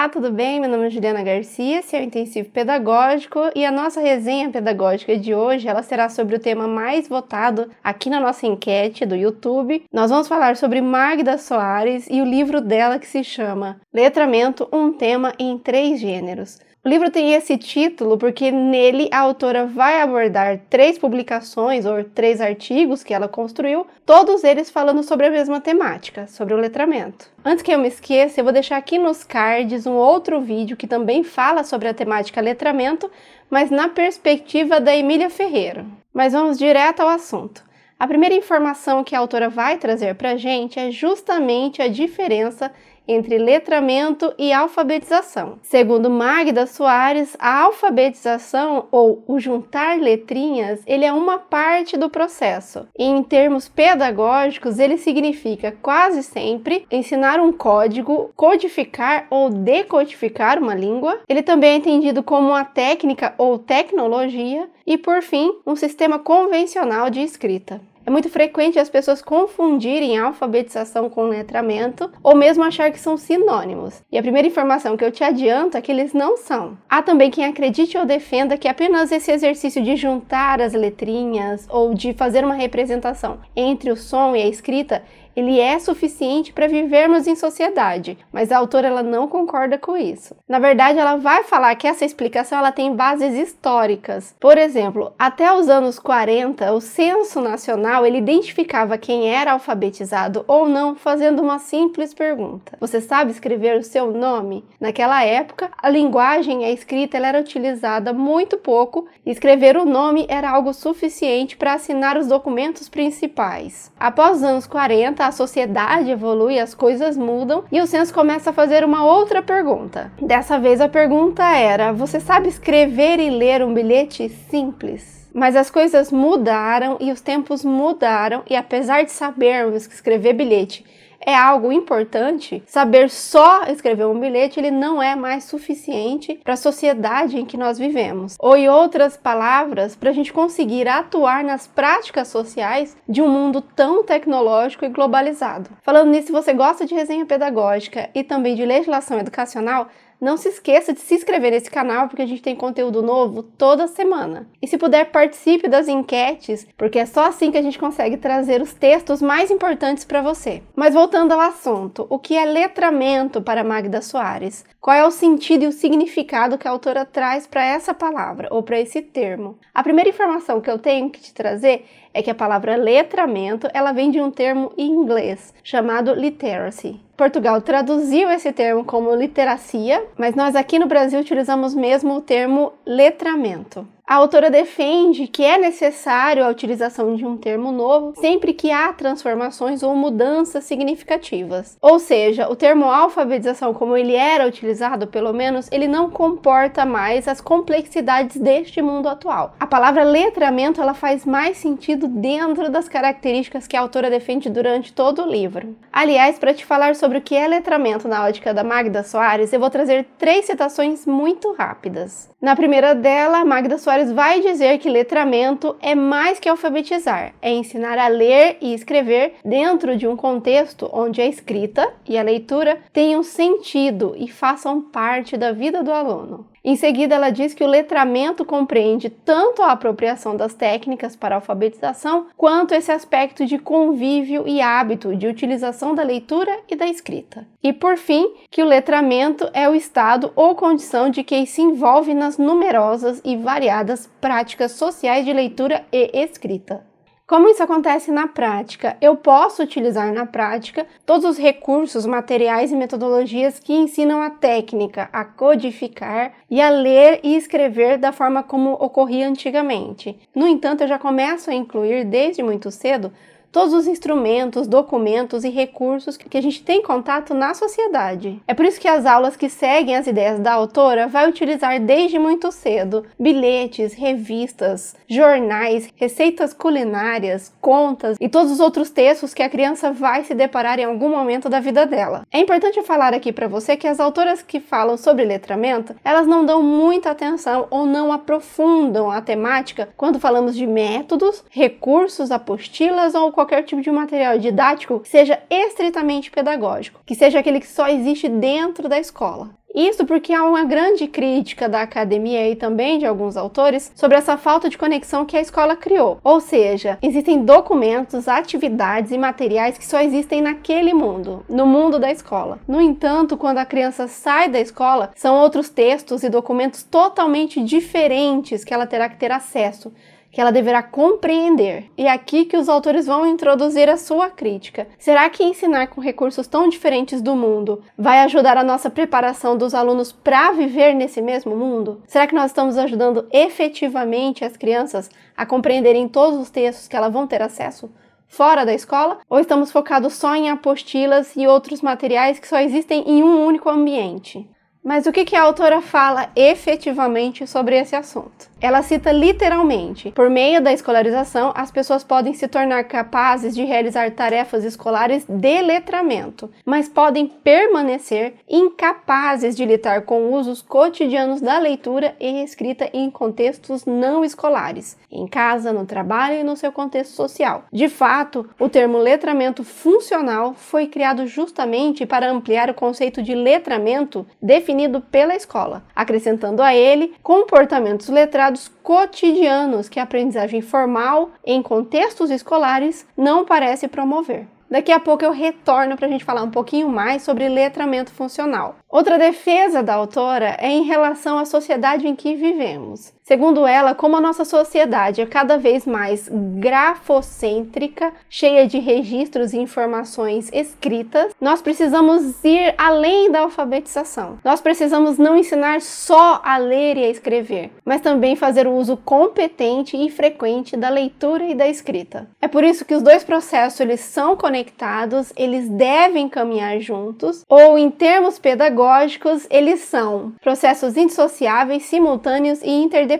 Olá, tudo bem? Meu nome é Juliana Garcia, esse é o Intensivo Pedagógico e a nossa resenha pedagógica de hoje ela será sobre o tema mais votado aqui na nossa enquete do YouTube. Nós vamos falar sobre Magda Soares e o livro dela que se chama Letramento, um tema em 3 gêneros. O livro tem esse título porque nele a autora vai abordar 3 publicações ou 3 artigos que ela construiu, todos eles falando sobre a mesma temática, sobre o letramento. Antes que eu me esqueça, eu vou deixar aqui nos cards um outro vídeo que também fala sobre a temática letramento, mas na perspectiva da Emília Ferreira. Mas vamos direto ao assunto. A primeira informação que a autora vai trazer para a gente é justamente a diferença entre letramento e alfabetização. Segundo Magda Soares, a alfabetização ou o juntar letrinhas, ele é uma parte do processo. E em termos pedagógicos, ele significa quase sempre ensinar um código, codificar ou decodificar uma língua. Ele também é entendido como uma técnica ou tecnologia e, por fim, um sistema convencional de escrita. É muito frequente as pessoas confundirem alfabetização com letramento ou mesmo achar que são sinônimos. E a primeira informação que eu te adianto é que eles não são. Há também quem acredite ou defenda que apenas esse exercício de juntar as letrinhas ou de fazer uma representação entre o som e a escrita ele é suficiente para vivermos em sociedade, mas a autora ela não concorda com isso. Na verdade, ela vai falar que essa explicação ela tem bases históricas. Por exemplo, até os anos 40, o Censo Nacional ele identificava quem era alfabetizado ou não fazendo uma simples pergunta. Você sabe escrever o seu nome? Naquela época, a linguagem e a escrita ela era utilizada muito pouco e escrever o nome era algo suficiente para assinar os documentos principais. Após os anos 40, a sociedade evolui, as coisas mudam e o censo começa a fazer uma outra pergunta. Dessa vez a pergunta era: você sabe escrever e ler um bilhete simples? Mas as coisas mudaram e os tempos mudaram e apesar de sabermos que escrever bilhete é algo importante, saber só escrever um bilhete ele não é mais suficiente para a sociedade em que nós vivemos. Ou em outras palavras, para a gente conseguir atuar nas práticas sociais de um mundo tão tecnológico e globalizado. Falando nisso, se você gosta de resenha pedagógica e também de legislação educacional, não se esqueça de se inscrever nesse canal porque a gente tem conteúdo novo toda semana. E se puder, participe das enquetes, porque é só assim que a gente consegue trazer os textos mais importantes para você. Mas voltando ao assunto, o que é letramento para Magda Soares? Qual é o sentido e o significado que a autora traz para essa palavra ou para esse termo? A primeira informação que eu tenho que te trazer é que a palavra letramento ela vem de um termo em inglês chamado literacy. Portugal traduziu esse termo como literacia, mas nós aqui no Brasil utilizamos mesmo o termo letramento. A autora defende que é necessário a utilização de um termo novo sempre que há transformações ou mudanças significativas. Ou seja, o termo alfabetização, como ele era utilizado, pelo menos, ele não comporta mais as complexidades deste mundo atual. A palavra letramento ela faz mais sentido dentro das características que a autora defende durante todo o livro. Aliás, para te falar sobre o que é letramento na ótica da Magda Soares, eu vou trazer 3 citações muito rápidas. Na primeira dela, Magda Soares vai dizer que letramento é mais que alfabetizar, é ensinar a ler e escrever dentro de um contexto onde a escrita e a leitura tenham sentido e façam parte da vida do aluno. Em seguida, ela diz que o letramento compreende tanto a apropriação das técnicas para a alfabetização, quanto esse aspecto de convívio e hábito de utilização da leitura e da escrita. E, por fim, que o letramento é o estado ou condição de quem se envolve nas numerosas e variadas práticas sociais de leitura e escrita. Como isso acontece na prática? Eu posso utilizar na prática todos os recursos, materiais e metodologias que ensinam a técnica, a codificar e a ler e escrever da forma como ocorria antigamente. No entanto, eu já começo a incluir desde muito cedo todos os instrumentos, documentos e recursos que a gente tem contato na sociedade. É por isso que as aulas que seguem as ideias da autora vai utilizar desde muito cedo bilhetes, revistas, jornais, receitas culinárias, contas e todos os outros textos que a criança vai se deparar em algum momento da vida dela. É importante falar aqui para você que as autoras que falam sobre letramento, elas não dão muita atenção ou não aprofundam a temática quando falamos de métodos, recursos, apostilas ou qualquer tipo de material didático que seja estritamente pedagógico, que seja aquele que só existe dentro da escola. Isso porque há uma grande crítica da academia e também de alguns autores sobre essa falta de conexão que a escola criou. Ou seja, existem documentos, atividades e materiais que só existem naquele mundo, no mundo da escola. No entanto, quando a criança sai da escola, são outros textos e documentos totalmente diferentes que ela terá que ter acesso, que ela deverá compreender. E é aqui que os autores vão introduzir a sua crítica. Será que ensinar com recursos tão diferentes do mundo vai ajudar a nossa preparação dos alunos para viver nesse mesmo mundo? Será que nós estamos ajudando efetivamente as crianças a compreenderem todos os textos que elas vão ter acesso fora da escola? Ou estamos focados só em apostilas e outros materiais que só existem em um único ambiente? Mas o que a autora fala efetivamente sobre esse assunto? Ela cita literalmente: por meio da escolarização, as pessoas podem se tornar capazes de realizar tarefas escolares de letramento, mas podem permanecer incapazes de lidar com usos cotidianos da leitura e escrita em contextos não escolares, em casa, no trabalho e no seu contexto social. De fato, o termo letramento funcional foi criado justamente para ampliar o conceito de letramento definido pela escola, acrescentando a ele comportamentos letrados cotidianos que a aprendizagem formal em contextos escolares não parece promover. Daqui a pouco eu retorno para a gente falar um pouquinho mais sobre letramento funcional. Outra defesa da autora é em relação à sociedade em que vivemos. Segundo ela, como a nossa sociedade é cada vez mais grafocêntrica, cheia de registros e informações escritas, nós precisamos ir além da alfabetização. Nós precisamos não ensinar só a ler e a escrever, mas também fazer o uso competente e frequente da leitura e da escrita. É por isso que os dois processos eles são conectados, eles devem caminhar juntos, ou em termos pedagógicos, eles são processos indissociáveis, simultâneos e interdependentes.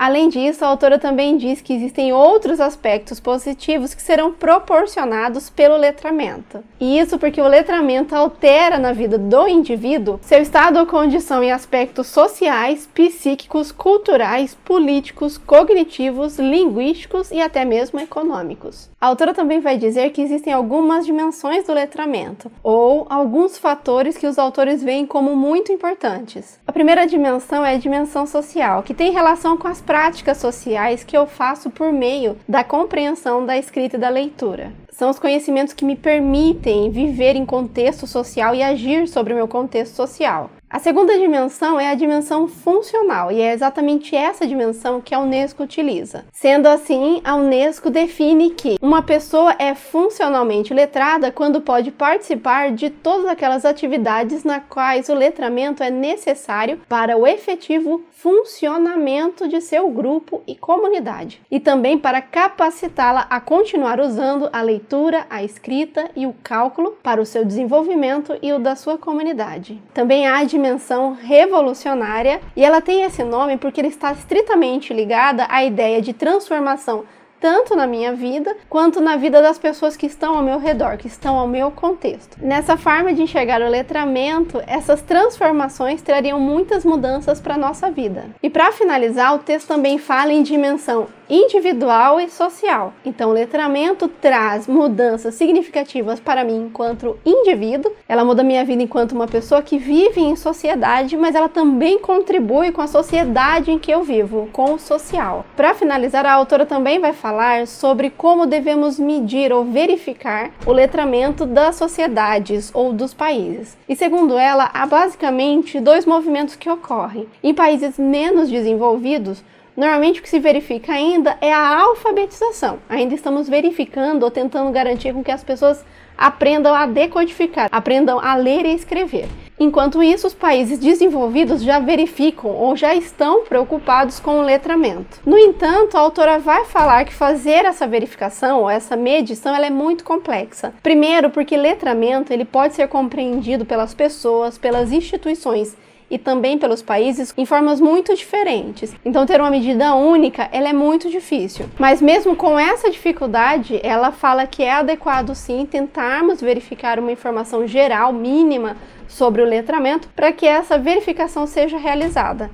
Além disso, a autora também diz que existem outros aspectos positivos que serão proporcionados pelo letramento. E isso porque o letramento altera na vida do indivíduo seu estado ou condição em aspectos sociais, psíquicos, culturais, políticos, cognitivos, linguísticos e até mesmo econômicos. A autora também vai dizer que existem algumas dimensões do letramento, ou alguns fatores que os autores veem como muito importantes. A primeira dimensão é a dimensão social, que tem relação com as práticas sociais que eu faço por meio da compreensão da escrita e da leitura. São os conhecimentos que me permitem viver em contexto social e agir sobre o meu contexto social. A segunda dimensão é a dimensão funcional, e é exatamente essa dimensão que a Unesco utiliza. Sendo assim, a Unesco define que uma pessoa é funcionalmente letrada quando pode participar de todas aquelas atividades nas quais o letramento é necessário para o efetivo funcionamento de seu grupo e comunidade, e também para capacitá-la a continuar usando a leitura, a escrita e o cálculo para o seu desenvolvimento e o da sua comunidade. Também há a dimensão revolucionária, e ela tem esse nome porque ela está estritamente ligada à ideia de transformação tanto na minha vida, quanto na vida das pessoas que estão ao meu redor, que estão ao meu contexto. Nessa forma de enxergar o letramento, essas transformações trariam muitas mudanças para a nossa vida. E para finalizar, o texto também fala em dimensão individual e social. Então, o letramento traz mudanças significativas para mim enquanto indivíduo. Ela muda minha vida enquanto uma pessoa que vive em sociedade, mas ela também contribui com a sociedade em que eu vivo, com o social. Para finalizar, a autora também vai falar sobre como devemos medir ou verificar o letramento das sociedades ou dos países. E segundo ela, há basicamente dois movimentos que ocorrem. Em países menos desenvolvidos, normalmente o que se verifica ainda é a alfabetização. Ainda estamos verificando ou tentando garantir com que as pessoas aprendam a decodificar, aprendam a ler e escrever. Enquanto isso, os países desenvolvidos já verificam ou já estão preocupados com o letramento. No entanto, a autora vai falar que fazer essa verificação ou essa medição ela é muito complexa. Primeiro, porque letramento ele pode ser compreendido pelas pessoas, pelas instituições e também pelos países em formas muito diferentes. Então ter uma medida única, ela é muito difícil. Mas mesmo com essa dificuldade, ela fala que é adequado sim tentarmos verificar uma informação geral, mínima, sobre o letramento, para que essa verificação seja realizada.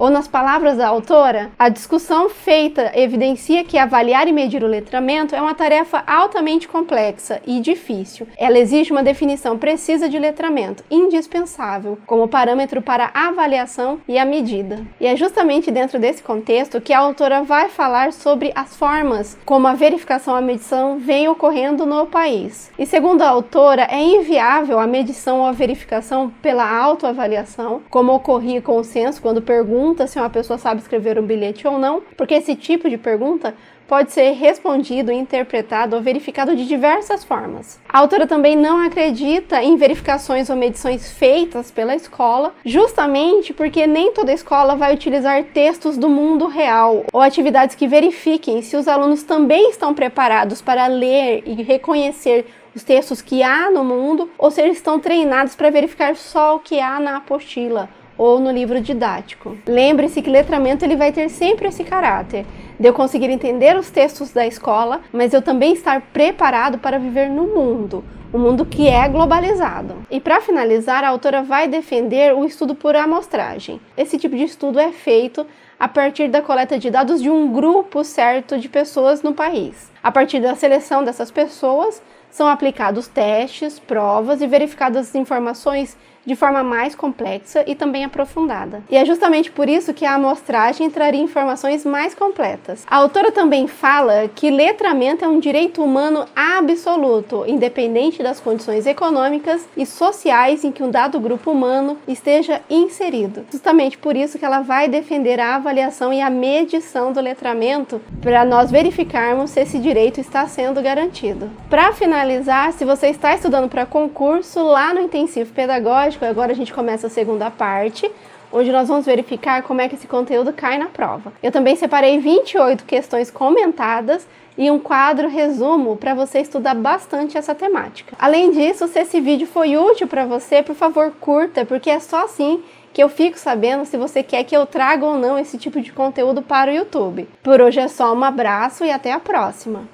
Ou nas palavras da autora, a discussão feita evidencia que avaliar e medir o letramento é uma tarefa altamente complexa e difícil. Ela exige uma definição precisa de letramento, indispensável, como parâmetro para a avaliação e a medida. E é justamente dentro desse contexto que a autora vai falar sobre as formas como a verificação e a medição vem ocorrendo no país. E segundo a autora, é inviável a medição ou a verificação pela autoavaliação, como ocorria com o censo, quando pergunta se uma pessoa sabe escrever um bilhete ou não, porque esse tipo de pergunta pode ser respondido, interpretado ou verificado de diversas formas. A autora também não acredita em verificações ou medições feitas pela escola, justamente porque nem toda escola vai utilizar textos do mundo real ou atividades que verifiquem se os alunos também estão preparados para ler e reconhecer os textos que há no mundo ou se eles estão treinados para verificar só o que há na apostila ou no livro didático. Lembre-se que letramento ele vai ter sempre esse caráter de eu conseguir entender os textos da escola, mas eu também estar preparado para viver no mundo, um mundo que é globalizado. E para finalizar, a autora vai defender o estudo por amostragem. Esse tipo de estudo é feito a partir da coleta de dados de um grupo certo de pessoas no país. A partir da seleção dessas pessoas, são aplicados testes, provas e verificadas as informações de forma mais complexa e também aprofundada. E é justamente por isso que a amostragem traria informações mais completas. A autora também fala que letramento é um direito humano absoluto, independente das condições econômicas e sociais em que um dado grupo humano esteja inserido. Justamente por isso que ela vai defender a avaliação e a medição do letramento para nós verificarmos se esse direito está sendo garantido. Para finalizar, se você está estudando para concurso, lá no Intensivo Pedagógico, agora a gente começa a segunda parte, onde nós vamos verificar como é que esse conteúdo cai na prova. Eu também separei 28 questões comentadas e um quadro resumo para você estudar bastante essa temática. Além disso, se esse vídeo foi útil para você, por favor, curta, porque é só assim que eu fico sabendo se você quer que eu traga ou não esse tipo de conteúdo para o YouTube. Por hoje é só, um abraço e até a próxima!